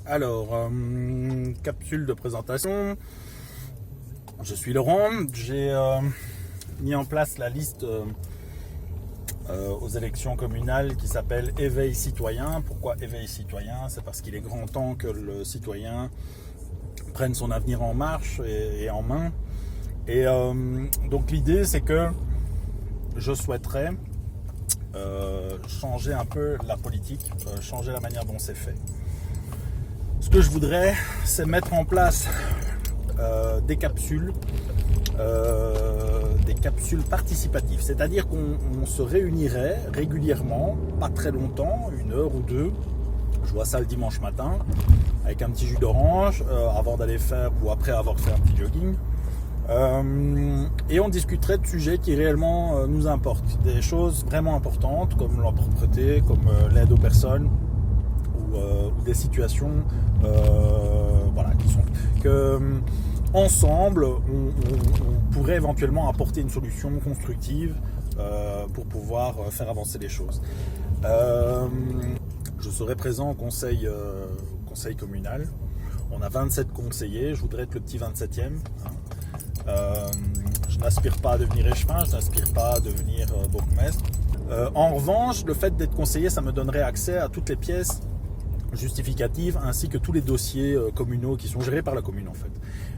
Alors, capsule de présentation. Je suis Laurent. J'ai mis en place la liste aux élections communales qui s'appelle Éveil citoyen. Pourquoi Éveil citoyen? C'est parce qu'il est grand temps que le citoyen prenne son avenir en marche et en main. Et donc l'idée, c'est que je souhaiterais changer un peu la politique, changer la manière dont c'est fait. Ce que je voudrais, c'est mettre en place des capsules participatives. C'est-à-dire qu'on se réunirait régulièrement, pas très longtemps, 1 heure ou 2. Je vois ça le dimanche matin, avec un petit jus d'orange, avant d'aller faire ou après avoir fait un petit jogging. Et on discuterait de sujets qui réellement nous importent. Des choses vraiment importantes, comme la propreté, comme l'aide aux personnes, ou des situations qui sont que ensemble on pourrait éventuellement apporter une solution constructive pour pouvoir faire avancer les choses. Je serai présent au conseil communal. On a 27 conseillers, je voudrais être le petit 27e. Je n'aspire pas à devenir échevin, je n'aspire pas à devenir bourgmestre. En revanche, le fait d'être conseiller, ça me donnerait accès à toutes les pièces justificatives ainsi que tous les dossiers communaux qui sont gérés par la commune en fait.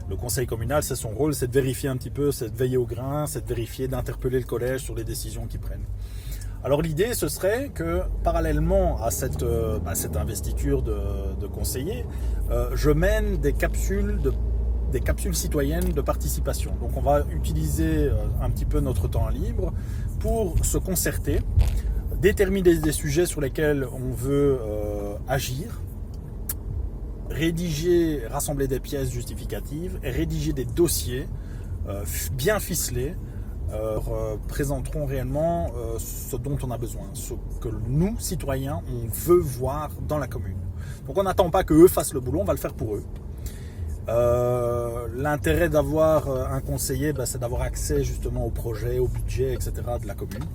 Le conseil communal, c'est son rôle, c'est de vérifier un petit peu, c'est de veiller au grain, c'est de vérifier, d'interpeller le collège sur les décisions qu'ils prennent. Alors l'idée, ce serait que parallèlement à cette investiture de conseiller, je mène des capsules citoyennes de participation. Donc on va utiliser un petit peu notre temps libre pour se concerter, déterminer des sujets sur lesquels on veut agir, rassembler des pièces justificatives, et rédiger des dossiers bien ficelés, présenteront réellement ce dont on a besoin, ce que nous, citoyens, on veut voir dans la commune. Donc on n'attend pas qu'eux fassent le boulot, on va le faire pour eux. L'intérêt d'avoir un conseiller, c'est d'avoir accès justement au projet, au budget, etc. de la commune.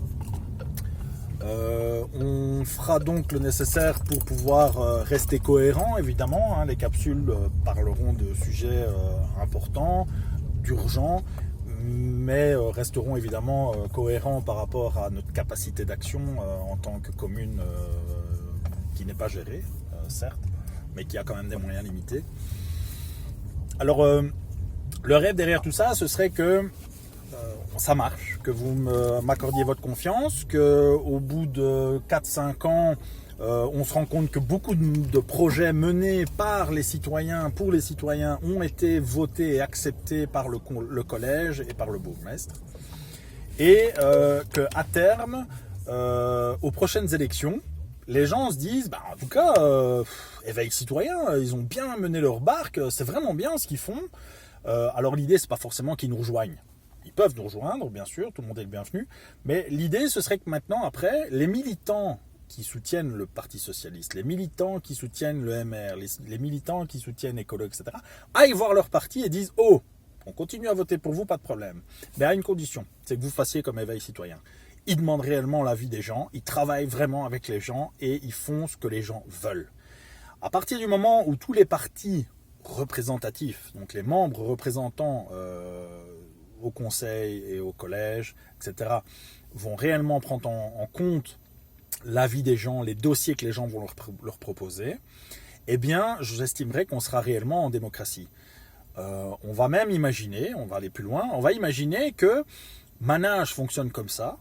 On fera donc le nécessaire pour pouvoir rester cohérent, évidemment. Les capsules parleront de sujets importants, d'urgents, mais resteront évidemment cohérents par rapport à notre capacité d'action en tant que commune qui n'est pas gérée, certes, mais qui a quand même des moyens limités. Alors, le rêve derrière tout ça, ce serait que ça marche, que vous m'accordiez votre confiance, qu'au bout de 4-5 ans, on se rend compte que beaucoup de projets menés par les citoyens, pour les citoyens, ont été votés et acceptés par le collège et par le bourgmestre. Et qu'à terme, aux prochaines élections, les gens se disent, en tout cas, Éveil citoyen, ils ont bien mené leur barque, c'est vraiment bien ce qu'ils font. Alors l'idée, c'est pas forcément qu'ils nous rejoignent. Ils peuvent nous rejoindre, bien sûr, tout le monde est le bienvenu. Mais l'idée, ce serait que maintenant, après, les militants qui soutiennent le Parti Socialiste, les militants qui soutiennent le MR, les militants qui soutiennent Écolo, etc., aillent voir leur parti et disent, oh, on continue à voter pour vous, pas de problème. Mais à une condition, c'est que vous fassiez comme Éveil citoyen. Ils demandent réellement l'avis des gens, ils travaillent vraiment avec les gens et ils font ce que les gens veulent. À partir du moment où tous les partis représentatifs, donc les membres représentants au conseil et au collège, etc., vont réellement prendre en compte l'avis des gens, les dossiers que les gens vont leur proposer, eh bien, j'estimerais qu'on sera réellement en démocratie. On va même imaginer, on va aller plus loin, on va imaginer que Manage fonctionne comme ça.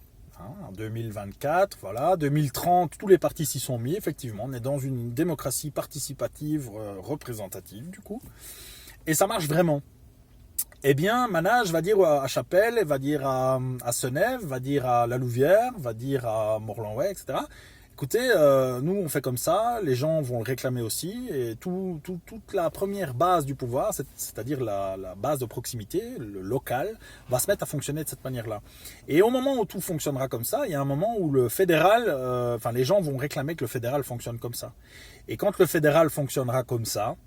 En 2024, voilà, 2030, tous les partis s'y sont mis, effectivement, on est dans une démocratie participative, représentative, du coup, et ça marche vraiment. Eh bien, Manage va dire à Chapelle, va dire à Senève, va dire à La Louvière, va dire à Morlanway, etc. Écoutez, nous on fait comme ça, les gens vont le réclamer aussi, et toute la première base du pouvoir, c'est-à-dire la base de proximité, le local, va se mettre à fonctionner de cette manière-là. Et au moment où tout fonctionnera comme ça, il y a un moment où le fédéral, les gens vont réclamer que le fédéral fonctionne comme ça. Et quand le fédéral fonctionnera comme ça,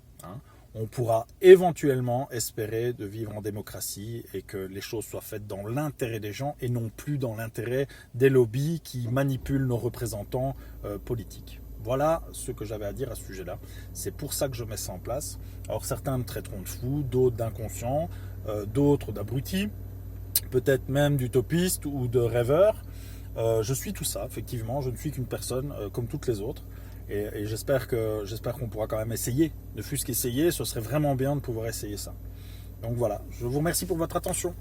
on pourra éventuellement espérer de vivre en démocratie et que les choses soient faites dans l'intérêt des gens et non plus dans l'intérêt des lobbies qui manipulent nos représentants politiques. Voilà ce que j'avais à dire à ce sujet-là. C'est pour ça que je mets ça en place. Alors certains me traiteront de fou, d'autres d'inconscient, d'autres d'abruti, peut-être même d'utopiste ou de rêveur. Je suis tout ça, effectivement. Je ne suis qu'une personne comme toutes les autres. Et j'espère qu'on pourra quand même essayer. Ne fût-ce qu'essayer, ce serait vraiment bien de pouvoir essayer ça. Donc voilà, je vous remercie pour votre attention.